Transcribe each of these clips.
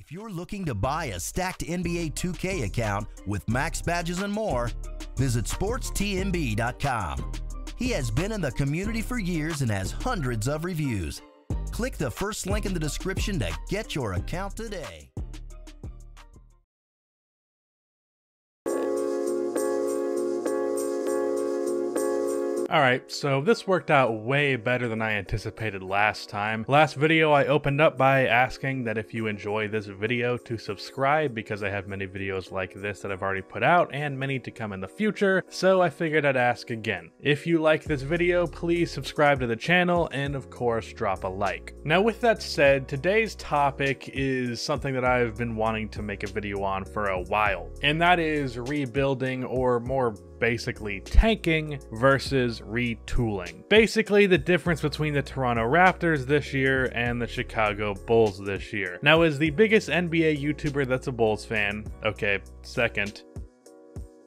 If you're looking to buy a stacked NBA 2K account with max badges and more, visit sportstnb.com. He has been in the community for years and has hundreds of reviews. Click the first link in the description to get your account today. Alright, so this worked out way better than I anticipated last time. Last video I opened up by asking that if you enjoy this video to subscribe, because I have many videos like this that I've already put out and many to come in the future, so I figured I'd ask again. If you like this video, please subscribe to the channel and of course drop a like. Now with that said, today's topic is something that I've been wanting to make a video on for a while, and that is rebuilding, or more basically tanking versus retooling. Basically the difference between the Toronto Raptors this year and the Chicago Bulls this year. Now, as the biggest NBA YouTuber that's a Bulls fan, okay, second,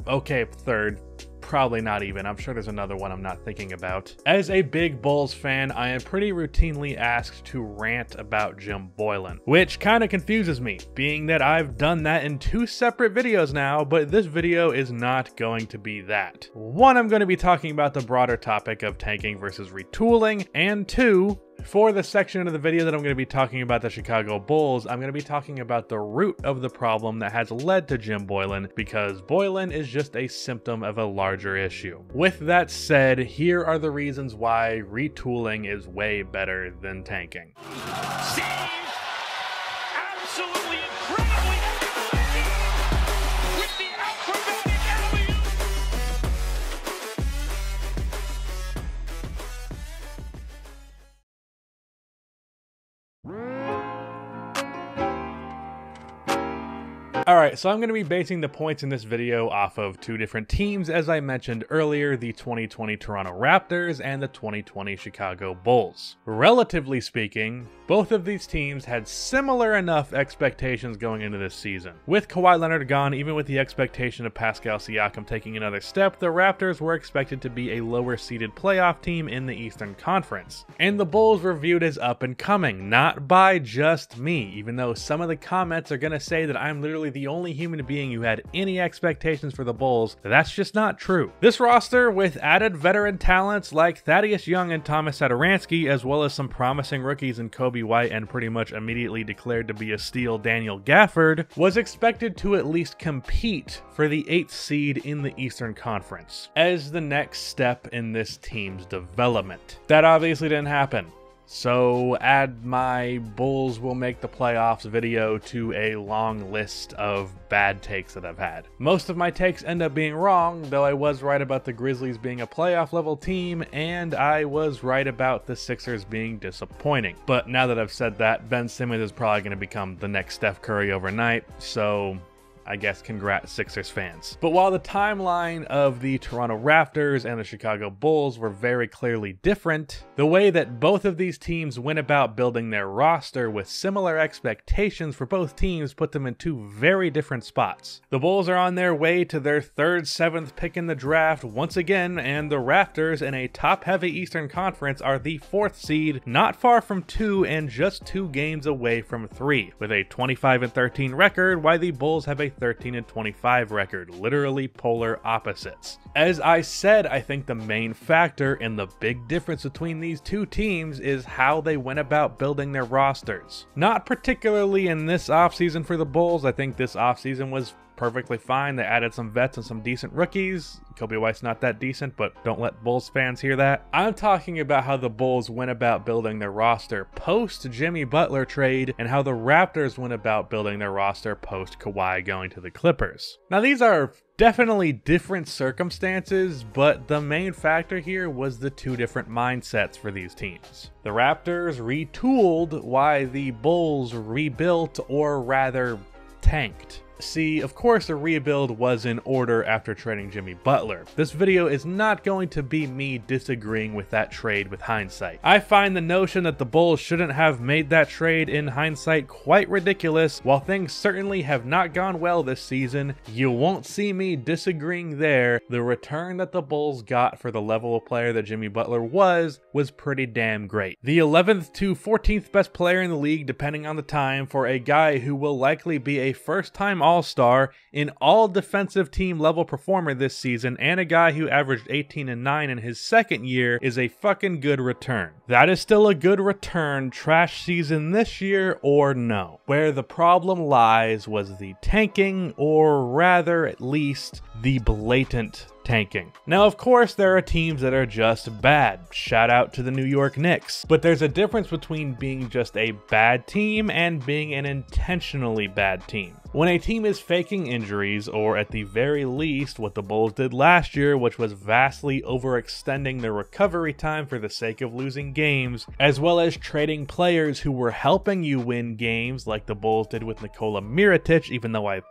okay, third, probably not even, I'm sure there's another one I'm not thinking about. As a big Bulls fan, I am pretty routinely asked to rant about Jim Boylen, which kind of confuses me, being that I've done that in 2 separate videos now, but this video is not going to be that. 1, I'm going to be talking about the broader topic of tanking versus retooling, and 2, for the section of the video that I'm going to be talking about the Chicago Bulls, I'm going to be talking about the root of the problem that has led to Jim Boylen, because Boylen is just a symptom of a larger issue. With that said, here are the reasons why retooling is way better than tanking. Absolutely incredibly with the acrobatic alley-oop. Alright, so I'm going to be basing the points in this video off of 2 different teams, as I mentioned earlier, the 2020 Toronto Raptors and the 2020 Chicago Bulls. Relatively speaking, both of these teams had similar enough expectations going into this season. With Kawhi Leonard gone, even with the expectation of Pascal Siakam taking another step, the Raptors were expected to be a lower-seeded playoff team in the Eastern Conference. And the Bulls were viewed as up and coming, not by just me, even though some of the comments are going to say that I'm literally the only human being who had any expectations for the Bulls. That's just not true. This roster, with added veteran talents like Thaddeus Young and Thomas Satoransky, as well as some promising rookies in Kobe White and pretty much immediately declared to be a steal Daniel Gafford, was expected to at least compete for the 8th seed in the Eastern Conference as the next step in this team's development. That obviously didn't happen. So add my Bulls will make the playoffs video to a long list of bad takes that I've had. Most of my takes end up being wrong, though I was right about the Grizzlies being a playoff level team, and I was right about the Sixers being disappointing. But now that I've said that, Ben Simmons is probably going to become the next Steph Curry overnight, so I guess congrats Sixers fans. But while the timeline of the Toronto Raptors and the Chicago Bulls were very clearly different, the way that both of these teams went about building their roster with similar expectations for both teams put them in 2 very different spots. The Bulls are on their way to their 3rd, 7th pick in the draft once again, and the Raptors, in a top-heavy Eastern Conference, are the 4th seed, not far from 2 and just 2 games away from 3, with a 25-13 record, while the Bulls have a 13-25 record, literally polar opposites. As I said, I think the main factor and the big difference between these 2 teams is how they went about building their rosters. Not particularly in this offseason for the Bulls. I think this offseason was perfectly fine. They added some vets and some decent rookies. Kobe White's not that decent, but don't let Bulls fans hear that. I'm talking about how the Bulls went about building their roster post Jimmy Butler trade, and how the Raptors went about building their roster post Kawhi going to the Clippers. Now, these are definitely different circumstances, but the main factor here was the 2 different mindsets for these teams. The Raptors retooled while the Bulls rebuilt, or rather tanked. See, of course a rebuild was in order after trading Jimmy Butler. This video is not going to be me disagreeing with that trade with hindsight. I find the notion that the Bulls shouldn't have made that trade in hindsight quite ridiculous. While things certainly have not gone well this season, you won't see me disagreeing there. The return that the Bulls got for the level of player that Jimmy Butler was pretty damn great. The 11th to 14th best player in the league depending on the time for a guy who will likely be a first-time All-Star, an all-defensive team level performer this season, and a guy who averaged 18 and 9 in his second year is a fucking good return. That is still a good return, trash season this year or no. Where the problem lies was the tanking, or rather at least the blatant tanking. Now, of course, there are teams that are just bad. Shout out to the New York Knicks. But there's a difference between being just a bad team and being an intentionally bad team. When a team is faking injuries, or at the very least what the Bulls did last year, which was vastly overextending their recovery time for the sake of losing games, as well as trading players who were helping you win games like the Bulls did with Nikola Mirotic, even though I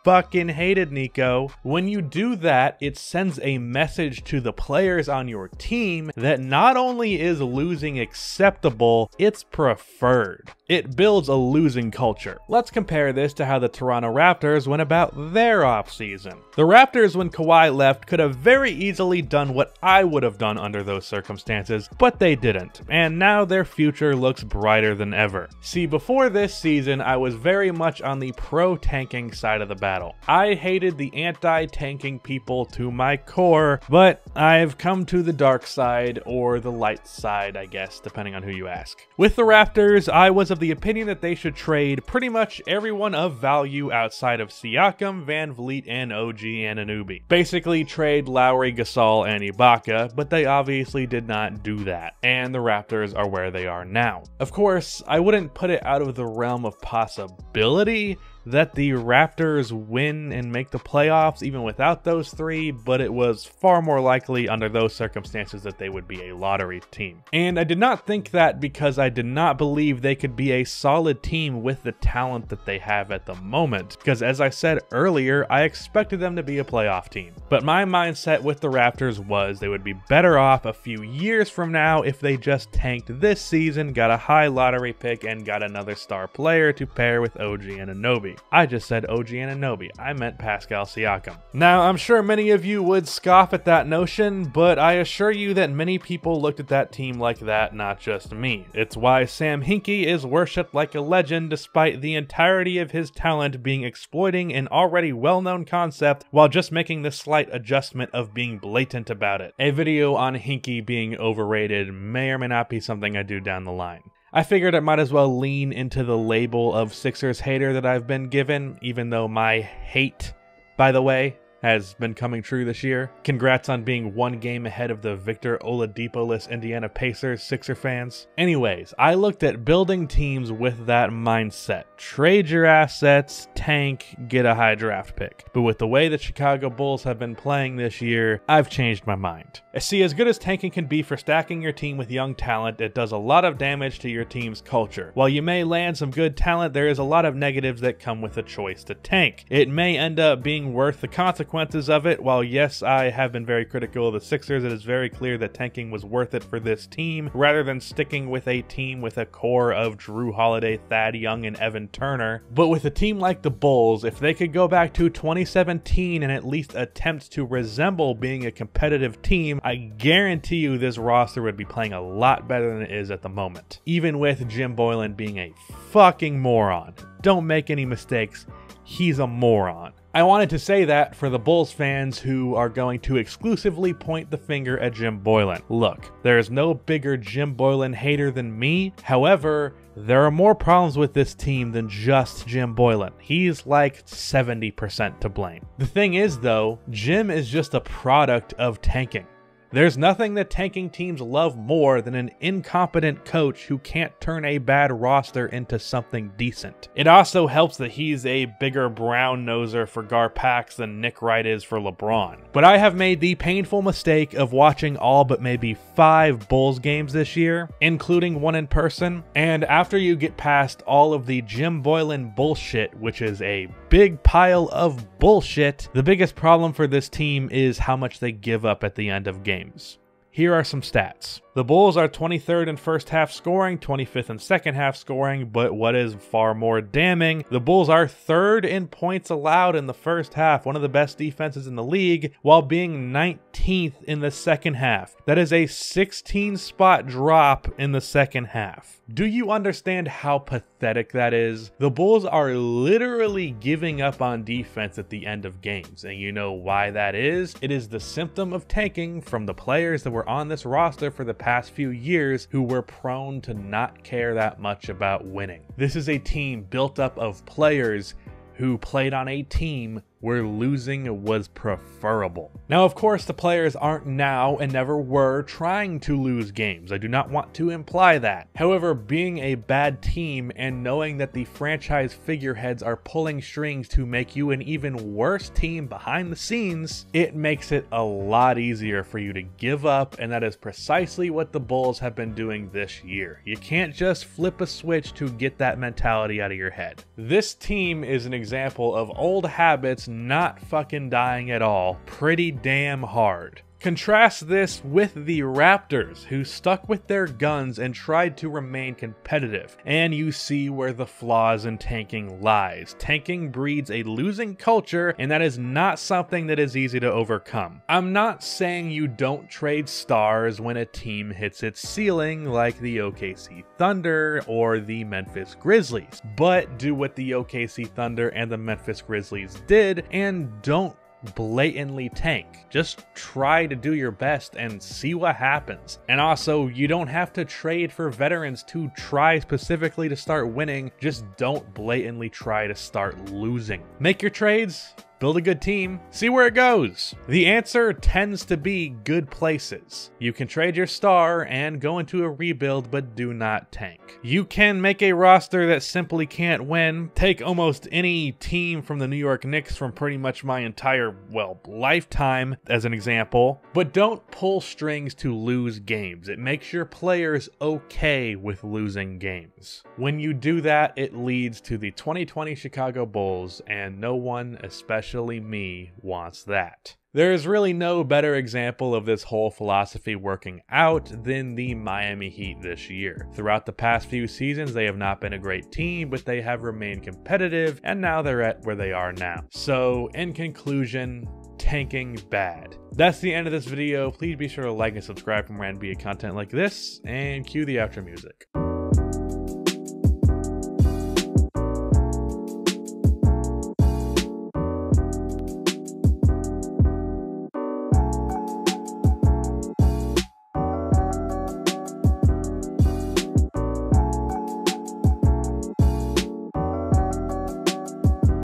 fucking hated Nico. When you do that, it sends a message to the players on your team that not only is losing acceptable, it's preferred. It builds a losing culture. Let's compare this to how the Toronto Raptors went about their offseason. The Raptors, when Kawhi left, could have very easily done what I would have done under those circumstances, but they didn't, and now their future looks brighter than ever. See, before this season, I was very much on the pro-tanking side of the battle. I hated the anti-tanking people to my core, but I've come to the dark side, or the light side, I guess, depending on who you ask. With the Raptors, I was of the opinion that they should trade pretty much everyone of value outside of Siakam, Van Vliet, and OG Anunoby. Basically trade Lowry, Gasol, and Ibaka, but they obviously did not do that, and the Raptors are where they are now. Of course, I wouldn't put it out of the realm of possibility that the Raptors win and make the playoffs even without those three, but it was far more likely under those circumstances that they would be a lottery team. And I did not think that because I did not believe they could be a solid team with the talent that they have at the moment, because as I said earlier, I expected them to be a playoff team. But my mindset with the Raptors was they would be better off a few years from now if they just tanked this season, got a high lottery pick, and got another star player to pair with OG Anunoby. I just said OG Anunoby. I meant Pascal Siakam. Now, I'm sure many of you would scoff at that notion, but I assure you that many people looked at that team like that, not just me. It's why Sam Hinkie is worshipped like a legend despite the entirety of his talent being exploiting an already well-known concept while just making the slight adjustment of being blatant about it. A video on Hinkie being overrated may or may not be something I do down the line. I figured I might as well lean into the label of Sixers hater that I've been given, even though my hate, by the way, has been coming true this year. Congrats on being one game ahead of the Victor Oladipo-less Indiana Pacers Sixer fans. Anyways, I looked at building teams with that mindset. Trade your assets, tank, get a high draft pick. But with the way the Chicago Bulls have been playing this year, I've changed my mind. See, as good as tanking can be for stacking your team with young talent, it does a lot of damage to your team's culture. While you may land some good talent, there is a lot of negatives that come with the choice to tank. It may end up being worth the consequences of it. While yes, I have been very critical of the Sixers, it is very clear that tanking was worth it for this team rather than sticking with a team with a core of Drew Holiday, Thad Young, and Evan Turner. But with a team like the Bulls, if they could go back to 2017 and at least attempt to resemble being a competitive team, I guarantee you this roster would be playing a lot better than it is at the moment. Even with Jim Boylen being a fucking moron. Don't make any mistakes, he's a moron. I wanted to say that for the Bulls fans who are going to exclusively point the finger at Jim Boylen. Look, there is no bigger Jim Boylen hater than me. However, there are more problems with this team than just Jim Boylen. He's like 70% to blame. The thing is though, Jim is just a product of tanking. There's nothing that tanking teams love more than an incompetent coach who can't turn a bad roster into something decent. It also helps that he's a bigger brown noser for Garpax than Nick Wright is for LeBron. But I have made the painful mistake of watching all but maybe 5 Bulls games this year, including one in person, and after you get past all of the Jim Boylan bullshit, which is a big pile of bullshit, the biggest problem for this team is how much they give up at the end of games. Here are some stats. The Bulls are 23rd in first half scoring, 25th in second half scoring, but what is far more damning, the Bulls are 3rd in points allowed in the first half, one of the best defenses in the league, while being 19th in the second half. That is a 16-spot drop in the second half. Do you understand how pathetic that is? The Bulls are literally giving up on defense at the end of games, and you know why that is? It is the symptom of tanking from the players that were on this roster for the past few years who were prone to not care that much about winning. This is a team built up of players who played on a team where losing was preferable. Now, of course, the players aren't now and never were trying to lose games. I do not want to imply that. However, being a bad team and knowing that the franchise figureheads are pulling strings to make you an even worse team behind the scenes, it makes it a lot easier for you to give up, and that is precisely what the Bulls have been doing this year. You can't just flip a switch to get that mentality out of your head. This team is an example of old habits not fucking dying at all pretty damn hard. Contrast this with the Raptors, who stuck with their guns and tried to remain competitive, and you see where the flaws in tanking lies. Tanking breeds a losing culture, and that is not something that is easy to overcome. I'm not saying you don't trade stars when a team hits its ceiling, like the OKC Thunder or the Memphis Grizzlies, but do what the OKC Thunder and the Memphis Grizzlies did, and don't blatantly tank. Just try to do your best and see what happens. And also, you don't have to trade for veterans to try specifically to start winning. Just don't blatantly try to start losing. Make your trades, build a good team, see where it goes. The answer tends to be good places. You can trade your star and go into a rebuild, but do not tank. You can make a roster that simply can't win. Take almost any team from the New York Knicks from pretty much my entire, well, lifetime as an example, but don't pull strings to lose games. It makes your players okay with losing games. When you do that, it leads to the 2020 Chicago Bulls, and no one, especially me, wants that. There is really no better example of this whole philosophy working out than the Miami Heat this year. Throughout the past few seasons, they have not been a great team, but they have remained competitive, and now they're at where they are now. So, in conclusion, tanking bad. That's the end of this video. Please be sure to like and subscribe for more NBA content like this, and cue the outro music.